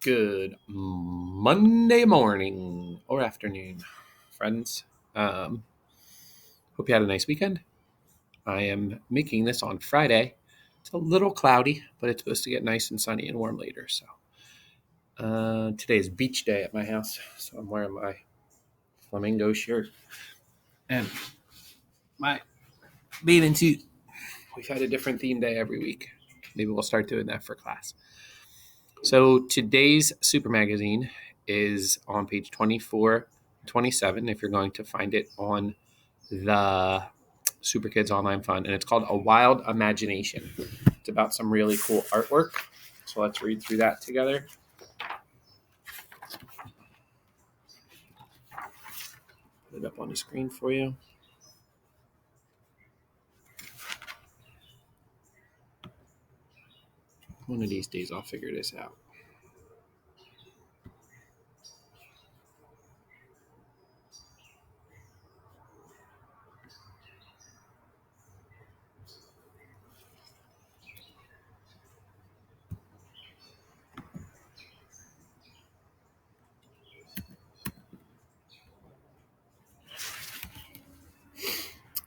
Good Monday morning or afternoon, friends. Hope you had a nice weekend. I am making this on Friday. It's a little cloudy, but it's supposed to get nice and sunny and warm later. So today is beach day at my house, so I'm wearing my flamingo shirt and my bathing suit. We've had a different theme day every week. Maybe we'll start doing that for class. So today's super magazine is on page 24, 27, if you're going to find it on the Super Kids Online Fund, and it's called A Wild Imagination. It's about some really cool artwork. So let's read through that together. Put it up on the screen for you. One of these days I'll figure this out.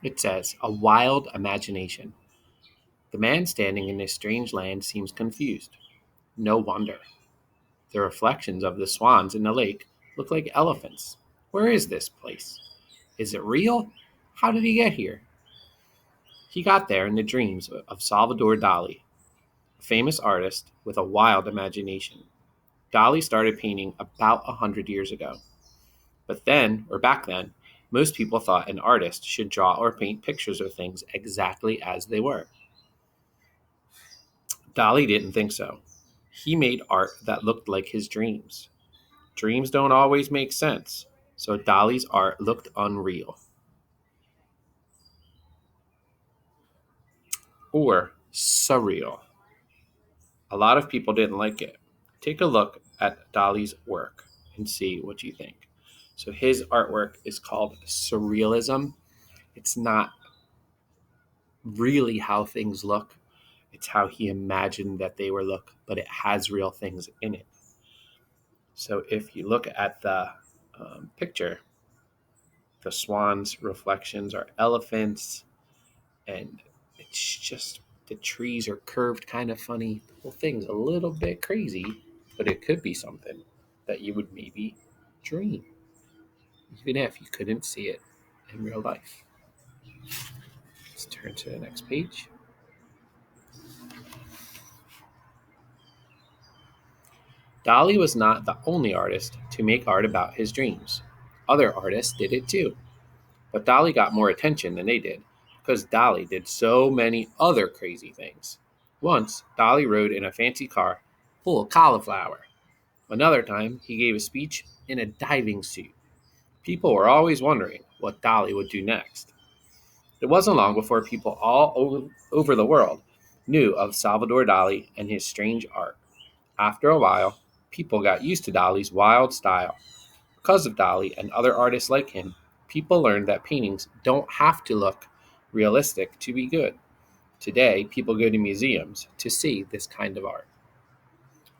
It says, A Wild Imagination. The man standing in this strange land seems confused. No wonder. The reflections of the swans in the lake look like elephants. Where is this place? Is it real? How did he get here? He got there in the dreams of Salvador Dali, a famous artist with a wild imagination. Dali started painting about 100 years ago. Back then, most people thought an artist should draw or paint pictures of things exactly as they were. Dali didn't think so. He made art that looked like his dreams. Dreams don't always make sense, so Dali's art looked unreal. Or surreal. A lot of people didn't like it. Take a look at Dali's work and see what you think. So his artwork is called surrealism. It's not really how things look. It's how he imagined that they would look, but it has real things in it. So if you look at the picture, the swan's reflections are elephants, and it's just the trees are curved kind of funny. The whole thing's a little bit crazy, but it could be something that you would maybe dream, even if you couldn't see it in real life. Let's turn to the next page. Dali was not the only artist to make art about his dreams. Other artists did it too, but Dali got more attention than they did because Dali did so many other crazy things. Once, Dali rode in a fancy car full of cauliflower. Another time, he gave a speech in a diving suit. People were always wondering what Dali would do next. It wasn't long before people over the world knew of Salvador Dali and his strange art. After a while, people got used to Dali's wild style. Because of Dali and other artists like him, people learned that paintings don't have to look realistic to be good. Today, people go to museums to see this kind of art.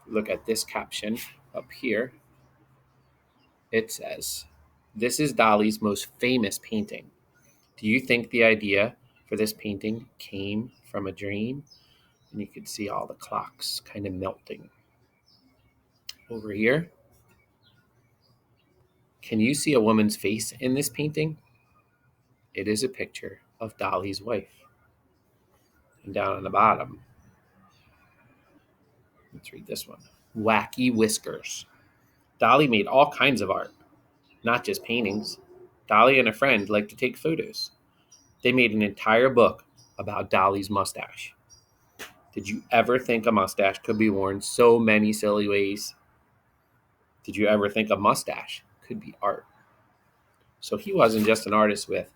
Look at this caption up here. It says, This is Dali's most famous painting. Do you think the idea for this painting came from a dream? And you can see all the clocks kind of melting. Over here, can you see a woman's face in this painting? It is a picture of Dali's wife. And down on the bottom, let's read this one. Wacky whiskers. Dali made all kinds of art, not just paintings. Dali and a friend liked to take photos. They made an entire book about Dali's mustache. Did you ever think a mustache could be worn so many silly ways? Did you ever think a mustache could be art? So he wasn't just an artist with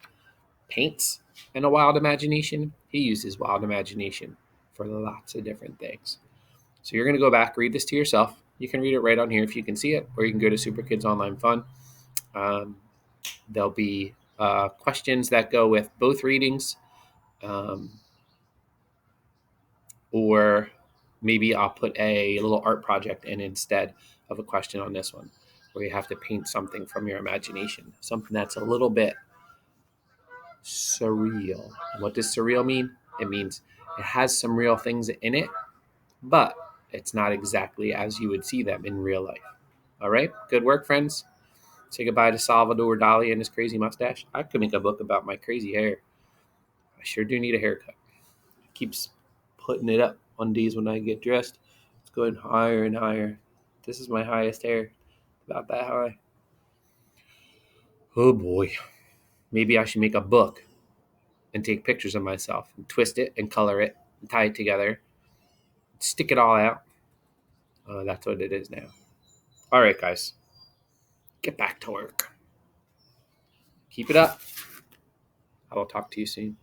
paints and a wild imagination. He used his wild imagination for lots of different things. So you're going to go back, read this to yourself. You can read it right on here if you can see it, or you can go to Super Kids Online Fun. There'll be questions that go with both readings, or Maybe I'll put a little art project in instead of a question on this one, where you have to paint something from your imagination, something that's a little bit surreal. What does surreal mean? It means it has some real things in it, but it's not exactly as you would see them in real life. All right, good work, friends. Say goodbye to Salvador Dali and his crazy mustache. I could make a book about my crazy hair. I sure do need a haircut. It keeps putting it up on days when I get dressed. It's going higher and higher. This is my highest hair. About that high. Oh boy. Maybe I should make a book and take pictures of myself and twist it and color it and tie it together. Stick it all out. That's what it is now. All right, guys. Get back to work. Keep it up. I will talk to you soon.